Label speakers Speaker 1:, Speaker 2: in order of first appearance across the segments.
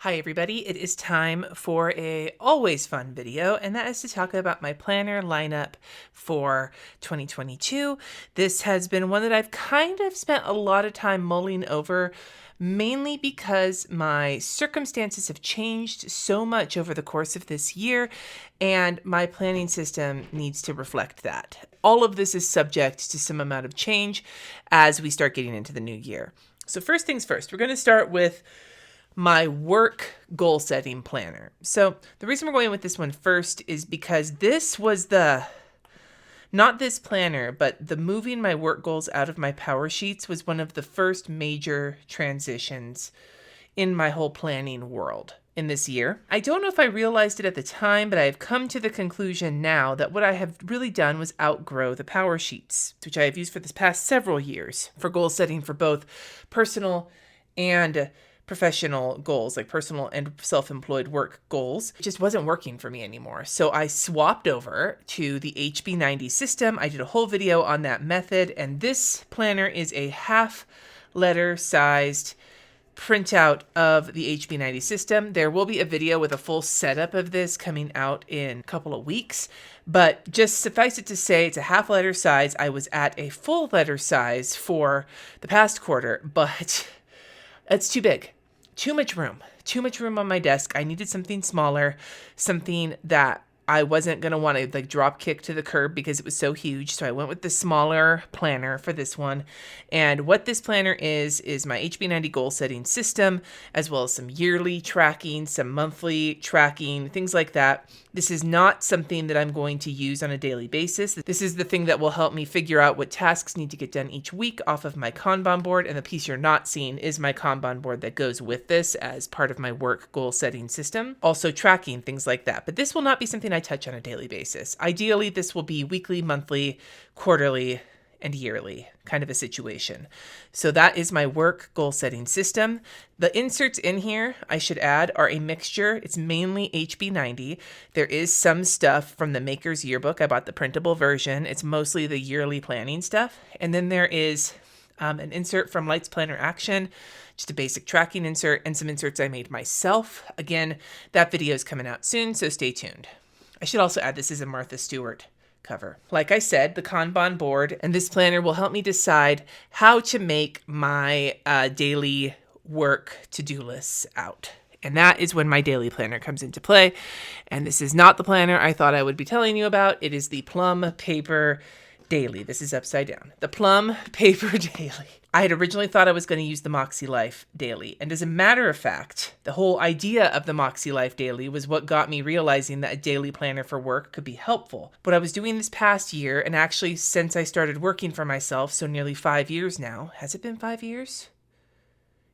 Speaker 1: Hi everybody, it is time for a always fun video, and that is to talk about my planner lineup for 2022. This has been one that I've kind of spent a lot of time mulling over, mainly because my circumstances have changed so much over the course of this year, and my planning system needs to reflect that. All of this is subject to some amount of change as we start getting into the new year. So first things first, we're going to start with my work goal setting planner. So the reason we're going with this one first is because this was not this planner, but the moving my work goals out of my power sheets was one of the first major transitions in my whole planning world in this year. I don't know if I realized it at the time, but I have come to the conclusion now that what I have really done was outgrow the power sheets, which I have used for this past several years for goal setting for both personal and professional goals, like personal and self-employed work goals. It just wasn't working for me anymore. So I swapped over to the HB90 system. I did a whole video on that method, and this planner is a half letter sized printout of the HB90 system. There will be a video with a full setup of this coming out in a couple of weeks, but just suffice it to say it's a half letter size. I was at a full letter size for the past quarter, but it's too big. Too much room on my desk. I needed something smaller, something that I wasn't going to want to drop kick to the curb because it was so huge. So I went with the smaller planner for this one. And what this planner is my HB90 goal setting system, as well as some yearly tracking, some monthly tracking, things like that. This is not something that I'm going to use on a daily basis. This is the thing that will help me figure out what tasks need to get done each week off of my Kanban board. And the piece you're not seeing is my Kanban board that goes with this as part of my work goal setting system. Also tracking, things like that. But this will not be something I touch on a daily basis. Ideally, this will be weekly, monthly, quarterly, and yearly kind of a situation. So that is my work goal setting system. The inserts in here, I should add, are a mixture. It's mainly HB90. There is some stuff from the Maker's Yearbook. I bought the printable version. It's mostly the yearly planning stuff. And then there is an insert from Lights Planner Action, just a basic tracking insert, and some inserts I made myself. Again, that video is coming out soon, so stay tuned. I should also add this is a Martha Stewart cover. Like I said, the Kanban board and this planner will help me decide how to make my daily work to-do lists out. And that is when my daily planner comes into play. And this is not the planner I thought I would be telling you about. It is the Plum Paper Daily. This is upside down. The Plum Paper Daily. I had originally thought I was going to use the Moxie Life Daily. And as a matter of fact, the whole idea of the Moxie Life Daily was what got me realizing that a daily planner for work could be helpful. What I was doing this past year, and actually since I started working for myself, so nearly 5 years now. Has it been 5 years?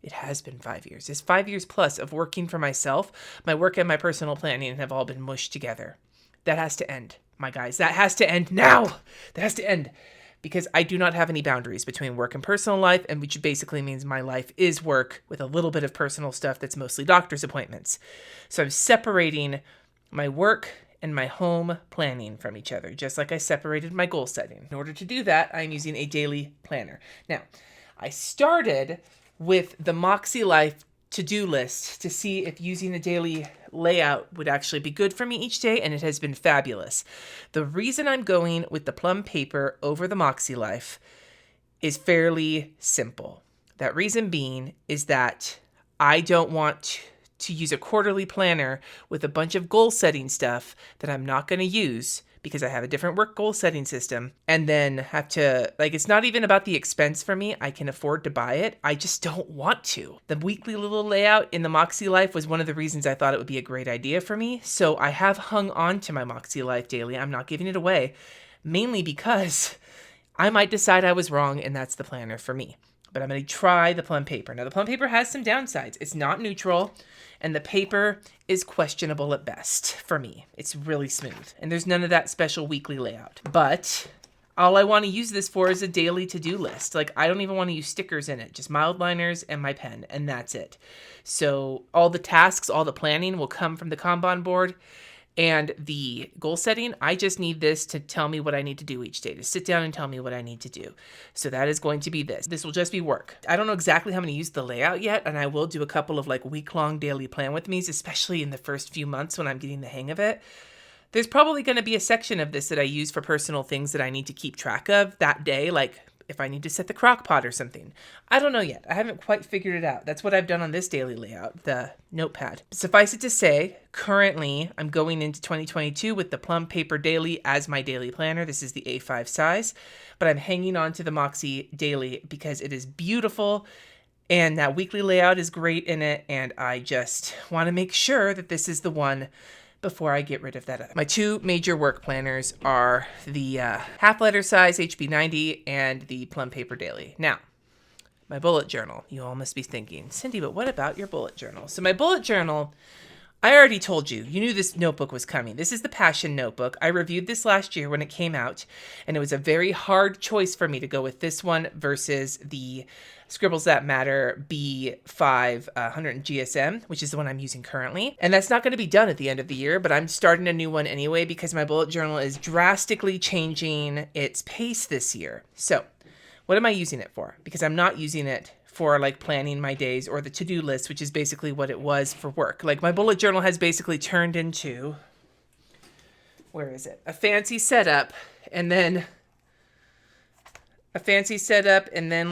Speaker 1: It has been 5 years. It's 5 years plus of working for myself. My work and my personal planning have all been mushed together. That has to end, my guys. That has to end now. That has to end. Because I do not have any boundaries between work and personal life, and which basically means my life is work with a little bit of personal stuff that's mostly doctor's appointments. So I'm separating my work and my home planning from each other, just like I separated my goal setting. In order to do that, I'm using a daily planner. Now, I started with the Moxie Life to-do list to see if using a daily layout would actually be good for me each day, and it has been fabulous. The reason I'm going with the Plum Paper over the Moxie Life is fairly simple. That reason being is that I don't want to use a quarterly planner with a bunch of goal setting stuff that I'm not going to use because I have a different work goal setting system, and then have to, it's not even about the expense for me. I can afford to buy it. I just don't want to. The weekly little layout in the Moxie Life was one of the reasons I thought it would be a great idea for me. So I have hung on to my Moxie Life Daily. I'm not giving it away, mainly because I might decide I was wrong and that's the planner for me. But I'm going to try the Plum Paper. Now, the Plum Paper has some downsides. It's not neutral, and the paper is questionable at best for me. It's really smooth, and there's none of that special weekly layout. But all I want to use this for is a daily to-do list. I don't even want to use stickers in it, just mild liners and my pen, and that's it. So all the tasks, all the planning will come from the Kanban board. And the goal setting, I just need this to tell me what I need to do each day, to sit down and tell me what I need to do. So that is going to be this. This will just be work. I don't know exactly how I'm going to use the layout yet, and I will do a couple of like week-long daily plan with me's, especially in the first few months when I'm getting the hang of it. There's probably going to be a section of this that I use for personal things that I need to keep track of that day, like if I need to set the crock pot or something. I don't know yet. I haven't quite figured it out. That's what I've done on this daily layout, the notepad. Suffice it to say, currently I'm going into 2022 with the Plum Paper Daily as my daily planner. This is the A5 size, but I'm hanging on to the Moxie Daily because it is beautiful and that weekly layout is great in it, and I just want to make sure that this is the one before I get rid of that. My two major work planners are the half letter size HB90 and the Plum Paper Daily. Now, my bullet journal. You all must be thinking, Cindy, but what about your bullet journal? So my bullet journal, I already told you, you knew this notebook was coming. This is the Passion Notebook. I reviewed this last year when it came out, and it was a very hard choice for me to go with this one versus the Scribbles That Matter B5 100 GSM, which is the one I'm using currently. And that's not going to be done at the end of the year, but I'm starting a new one anyway because my bullet journal is drastically changing its pace this year. So what am I using it for? Because I'm not using it for like planning my days or the to-do list, which is basically what it was for work. Like my bullet journal has basically turned into, where is it? A fancy setup and then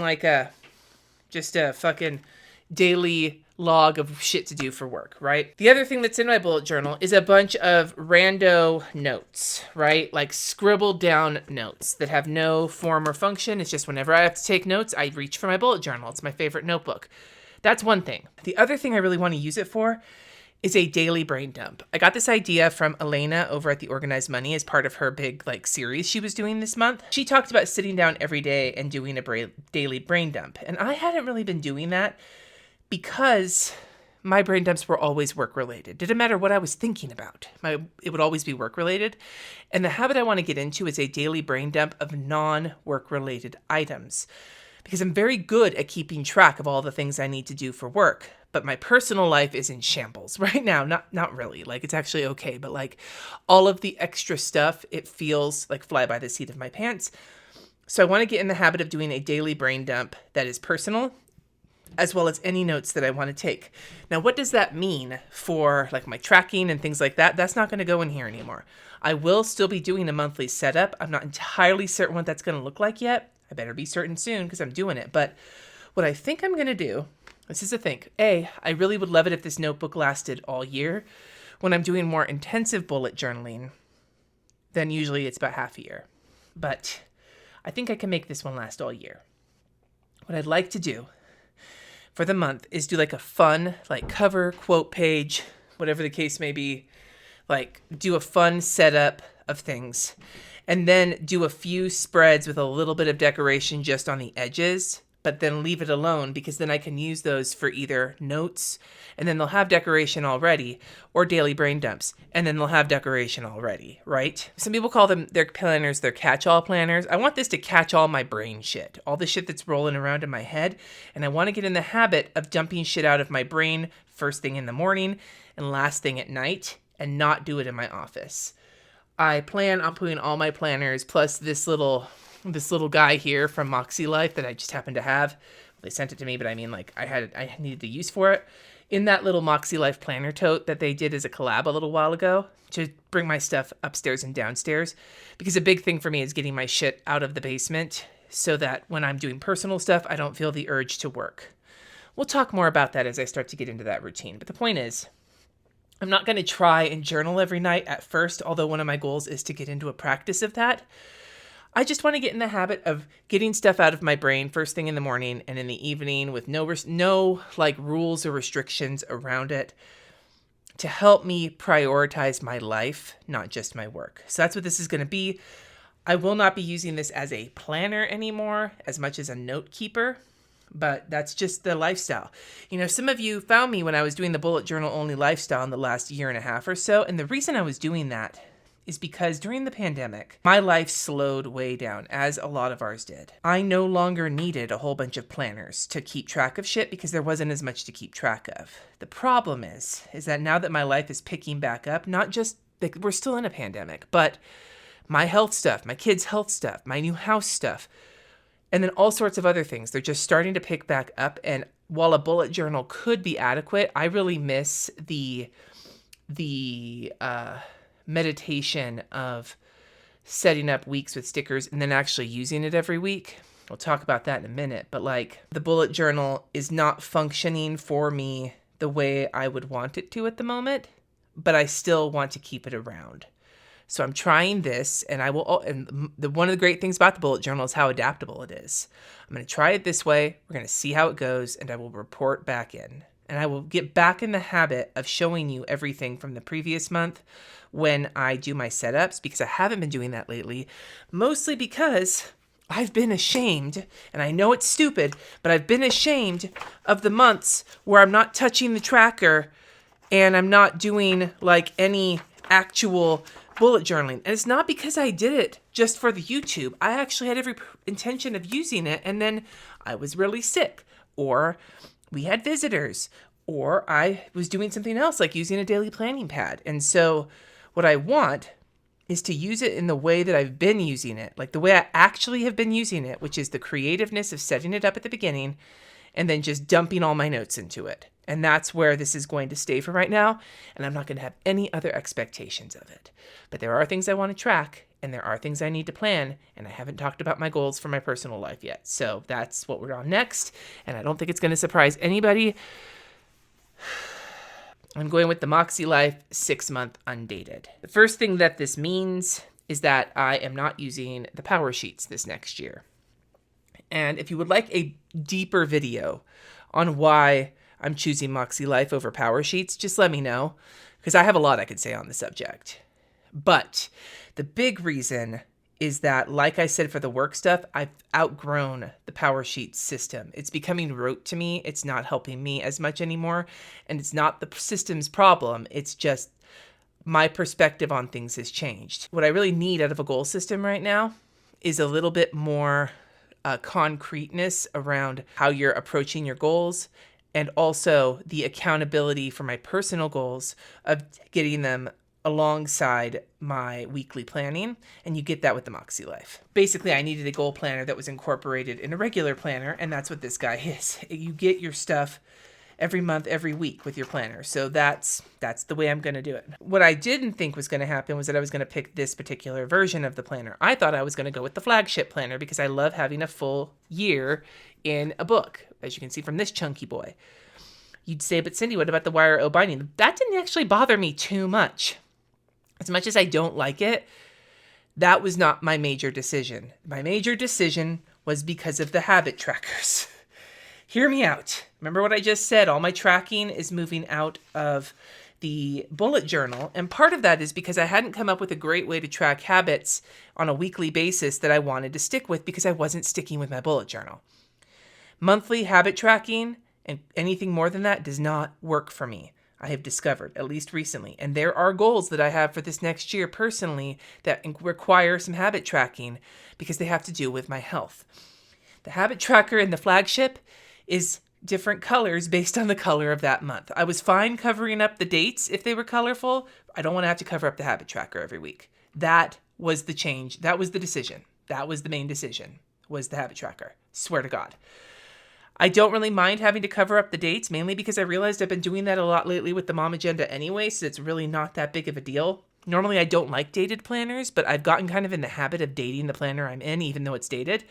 Speaker 1: like just a fucking daily log of shit to do for work, right? The other thing that's in my bullet journal is a bunch of rando notes, right? Like scribbled down notes that have no form or function. It's just whenever I have to take notes, I reach for my bullet journal. It's my favorite notebook. That's one thing. The other thing I really want to use it for is a daily brain dump. I got this idea from Elena over at the Organized Money as part of her big like series she was doing this month. She talked about sitting down every day and doing a daily brain dump. And I hadn't really been doing that because my brain dumps were always work related. Didn't matter what I was thinking about. It would always be work related. And the habit I want to get into is a daily brain dump of non-work related items, because I'm very good at keeping track of all the things I need to do for work. But my personal life is in shambles right now. Not really. Like, it's actually okay. But like all of the extra stuff, it feels like fly by the seat of my pants. So I want to get in the habit of doing a daily brain dump that is personal, as well as any notes that I want to take. Now, what does that mean for like my tracking and things like that? That's not going to go in here anymore. I will still be doing a monthly setup. I'm not entirely certain what that's going to look like yet. I better be certain soon because I'm doing it. But what I think I'm going to do, this is the thing. I really would love it if this notebook lasted all year. When I'm doing more intensive bullet journaling, then usually it's about half a year. But I think I can make this one last all year. What I'd like to do for the month is do like a fun, like cover, quote page, whatever the case may be, like do a fun setup of things, and then do a few spreads with a little bit of decoration just on the edges, but then leave it alone because then I can use those for either notes, and then they'll have decoration already, or daily brain dumps, and then they'll have decoration already, right? Some people call them their planners, their catch-all planners. I want this to catch all my brain shit, all the shit that's rolling around in my head, and I want to get in the habit of dumping shit out of my brain first thing in the morning and last thing at night, and not do it in my office. I plan on putting all my planners, plus this little guy here from Moxie Life that I just happened to have. They sent it to me, but I mean, like, I needed the use for it. In that little Moxie Life planner tote that they did as a collab a little while ago to bring my stuff upstairs and downstairs. Because a big thing for me is getting my shit out of the basement so that when I'm doing personal stuff, I don't feel the urge to work. We'll talk more about that as I start to get into that routine. But the point is, I'm not going to try and journal every night at first, although one of my goals is to get into a practice of that. I just want to get in the habit of getting stuff out of my brain first thing in the morning and in the evening with no like rules or restrictions around it to help me prioritize my life, not just my work. So that's what this is going to be. I will not be using this as a planner anymore as much as a note keeper, but that's just the lifestyle. You know, some of you found me when I was doing the bullet journal only lifestyle in the last year and a half or so. And the reason I was doing that is because during the pandemic, my life slowed way down, as a lot of ours did. I no longer needed a whole bunch of planners to keep track of shit because there wasn't as much to keep track of. The problem is that now that my life is picking back up, not just like, we're still in a pandemic, but my health stuff, my kids' health stuff, my new house stuff, and then all sorts of other things. They're just starting to pick back up. And while a bullet journal could be adequate, I really miss the meditation of setting up weeks with stickers and then actually using it every week. We'll talk about that in a minute. But like, the bullet journal is not functioning for me the way I would want it to at the moment, but I still want to keep it around. So I'm trying this, and one of the great things about the bullet journal is how adaptable it is. I'm going to try it this way. We're going to see how it goes, and I will report back in. And I will get back in the habit of showing you everything from the previous month when I do my setups, because I haven't been doing that lately, mostly because I've been ashamed, and I know it's stupid, but I've been ashamed of the months where I'm not touching the tracker and I'm not doing like any actual bullet journaling. And it's not because I did it just for the YouTube. I actually had every intention of using it, and then I was really sick, or we had visitors, or I was doing something else like using a daily planning pad. And so what I want is to use it in the way that I've been using it, like the way I actually have been using it, which is the creativeness of setting it up at the beginning and then just dumping all my notes into it. And that's where this is going to stay for right now. And I'm not going to have any other expectations of it. But there are things I want to track, and there are things I need to plan. And I haven't talked about my goals for my personal life yet. So that's what we're on next. And I don't think it's going to surprise anybody. I'm going with the Moxie Life 6-month undated. The first thing that this means is that I am not using the power sheets this next year. And if you would like a deeper video on why I'm choosing Moxie Life over power sheets, just let me know, because I have a lot I could say on the subject. But the big reason is that, like I said, for the work stuff, I've outgrown the power sheet system. It's becoming rote to me. It's not helping me as much anymore. And it's not the system's problem. It's just my perspective on things has changed. What I really need out of a goal system right now is a little bit more concreteness around how you're approaching your goals, and also the accountability for my personal goals of getting them alongside my weekly planning. And you get that with the Moxie Life. Basically, I needed a goal planner that was incorporated in a regular planner, and that's what this guy is. You get your stuff every month, every week with your planner. So that's the way I'm going to do it. What I didn't think was going to happen was that I was going to pick this particular version of the planner. I thought I was going to go with the flagship planner because I love having a full year in a book, as you can see from this chunky boy. You'd say, but Cindy, what about the wire O binding? That didn't actually bother me too much. As much as I don't like it, that was not my major decision. My major decision was because of the habit trackers. Hear me out. Remember what I just said? All my tracking is moving out of the bullet journal. And part of that is because I hadn't come up with a great way to track habits on a weekly basis that I wanted to stick with, because I wasn't sticking with my bullet journal. Monthly habit tracking and anything more than that does not work for me, I have discovered, at least recently. And there are goals that I have for this next year personally that require some habit tracking because they have to do with my health. The habit tracker in the flagship is different colors based on the color of that month. I was fine covering up the dates if they were colorful. I don't want to have to cover up the habit tracker every week. That was the change. That was the decision. That was the main decision, was the habit tracker. Swear to God. I don't really mind having to cover up the dates, mainly because I realized I've been doing that a lot lately with the Mom Agenda anyway, so it's really not that big of a deal. Normally I don't like dated planners, but I've gotten kind of in the habit of dating the planner I'm in, even though it's dated.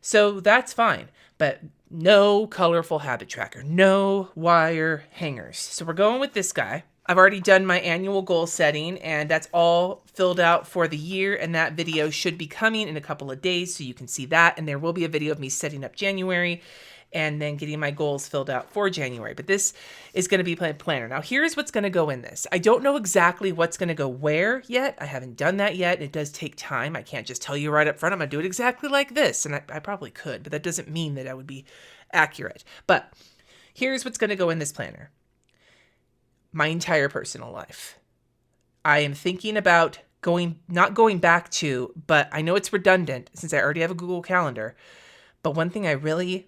Speaker 1: So that's fine, but no colorful habit tracker, no wire hangers. So we're going with this guy. I've already done my annual goal setting, and that's all filled out for the year, and that video should be coming in a couple of days, so you can see that, and there will be a video of me setting up January and then getting my goals filled out for January. But this is going to be my planner. Now, here's what's going to go in this. I don't know exactly what's going to go where yet. I haven't done that yet. It does take time. I can't just tell you right up front, I'm going to do it exactly like this. And I probably could, but that doesn't mean that I would be accurate. But here's what's going to go in this planner. My entire personal life. I am thinking about not going back to, but I know it's redundant since I already have a Google Calendar. But one thing I really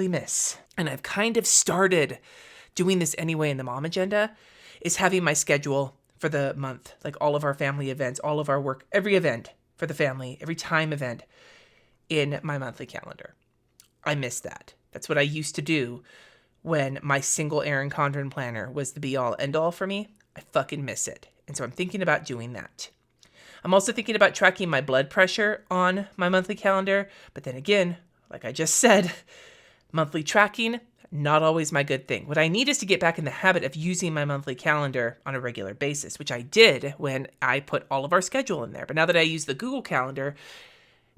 Speaker 1: miss, and I've kind of started doing this anyway in the Mom Agenda, is having my schedule for the month, like all of our family events, all of our work, every event for the family, every time event in my monthly calendar. I miss that. That's what I used to do when my single Erin Condren planner was the be-all, end-all for me. I fucking miss it. And so I'm thinking about doing that. I'm also thinking about tracking my blood pressure on my monthly calendar. But then again, like I just said, monthly tracking, not always my good thing. What I need is to get back in the habit of using my monthly calendar on a regular basis, which I did when I put all of our schedule in there. But now that I use the Google Calendar,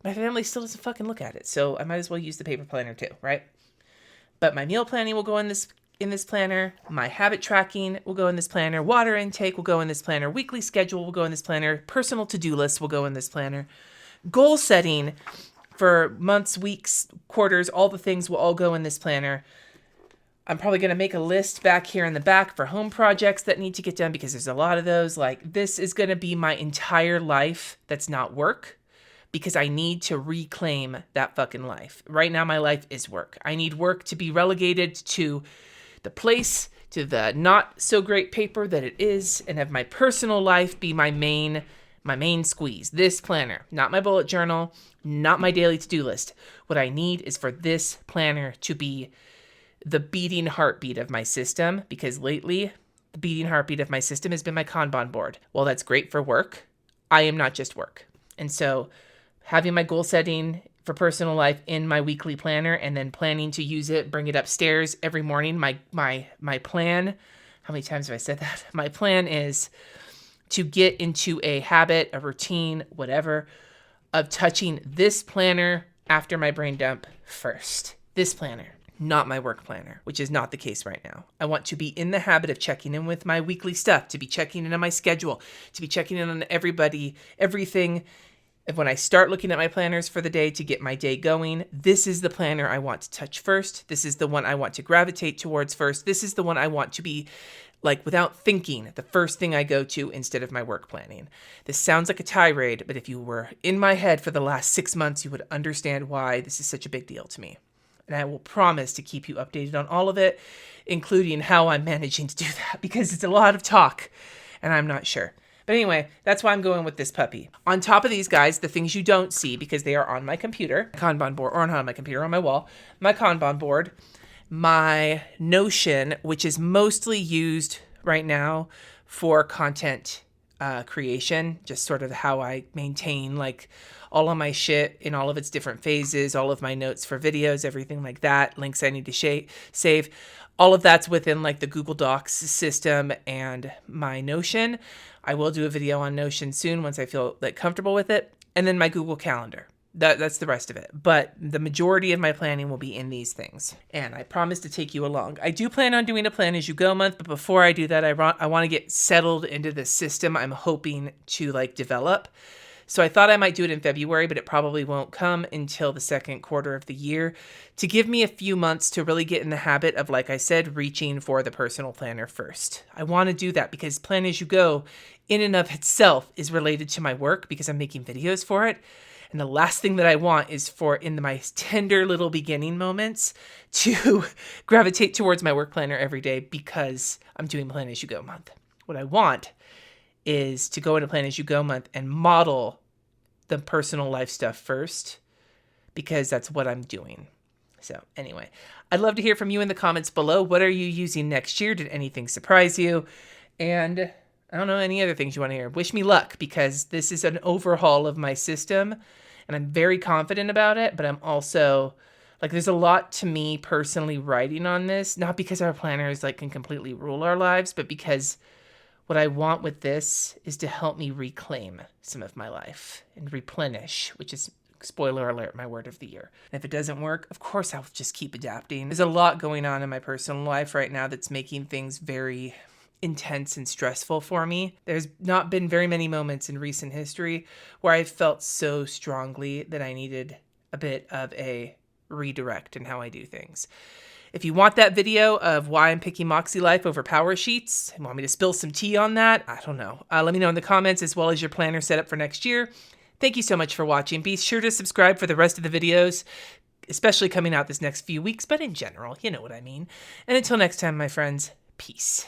Speaker 1: my family still doesn't fucking look at it. So I might as well use the paper planner too, right? But my meal planning will go in this planner. My habit tracking will go in this planner. Water intake will go in this planner. Weekly schedule will go in this planner. Personal to-do list will go in this planner. Goal setting for months, weeks, quarters, all the things will all go in this planner. I'm probably going to make a list back here in the back for home projects that need to get done because there's a lot of those. Like, this is going to be my entire life that's not work, because I need to reclaim that fucking life. Right now, my life is work. I need work to be relegated to the place, to the not so great paper that it is, and have my personal life be my main squeeze. This planner, not my bullet journal, not my daily to-do list. What I need is for this planner to be the beating heartbeat of my system, because lately, the beating heartbeat of my system has been my Kanban board. While that's great for work, I am not just work. And so having my goal setting for personal life in my weekly planner and then planning to use it, bring it upstairs every morning. My plan, how many times have I said that? My plan is to get into a habit, a routine, whatever, of touching this planner after my brain dump first. This planner, not my work planner, which is not the case right now. I want to be in the habit of checking in with my weekly stuff, to be checking in on my schedule, to be checking in on everything. And when I start looking at my planners for the day to get my day going, this is the planner I want to touch first. This is the one I want to gravitate towards first. This is the one I want to be, like, without thinking, the first thing I go to instead of my work planning. This sounds like a tirade, but if you were in my head for the last 6 months, you would understand why this is such a big deal to me. And I will promise to keep you updated on all of it, including how I'm managing to do that, because it's a lot of talk, and I'm not sure. But anyway, that's why I'm going with this puppy. On top of these guys, the things you don't see because they are on my computer, Kanban board, or not on my computer, on my wall, my Kanban board, my Notion, which is mostly used right now for content creation, just sort of how I maintain like all of my shit in all of its different phases, all of my notes for videos, everything like that, links I need to save. All of that's within like the Google Docs system and my Notion. I will do a video on Notion soon once I feel like comfortable with it. And then my Google Calendar. That's the rest of it. But the majority of my planning will be in these things. And I promise to take you along. I do plan on doing a plan as you go month, but before I do that, I want to get settled into the system I'm hoping to like develop. So I thought I might do it in February, but it probably won't come until the second quarter of the year, to give me a few months to really get in the habit of, like I said, reaching for the personal planner first. I want to do that because Plan As You Go in and of itself is related to my work because I'm making videos for it. And the last thing that I want is for, in my tender little beginning moments, to gravitate towards my work planner every day because I'm doing Plan As You Go month. What I want is to go into Plan As You Go month and model the personal life stuff first, because that's what I'm doing. So anyway, I'd love to hear from you in the comments below. What are you using next year? Did anything surprise you? And I don't know, any other things you want to hear. Wish me luck, because this is an overhaul of my system and I'm very confident about it, but I'm also like, there's a lot to me personally writing on this, not because our planners like can completely rule our lives, but because what I want with this is to help me reclaim some of my life and replenish, which is, spoiler alert, my word of the year. And if it doesn't work, of course I'll just keep adapting. There's a lot going on in my personal life right now that's making things very intense and stressful for me. There's not been very many moments in recent history where I felt so strongly that I needed a bit of a redirect in how I do things. If you want that video of why I'm picking Moxie Life over Power Sheets and want me to spill some tea on that, I don't know. Let me know in the comments, as well as your planner setup for next year. Thank you so much for watching. Be sure to subscribe for the rest of the videos, especially coming out this next few weeks, but in general, you know what I mean. And until next time, my friends, peace.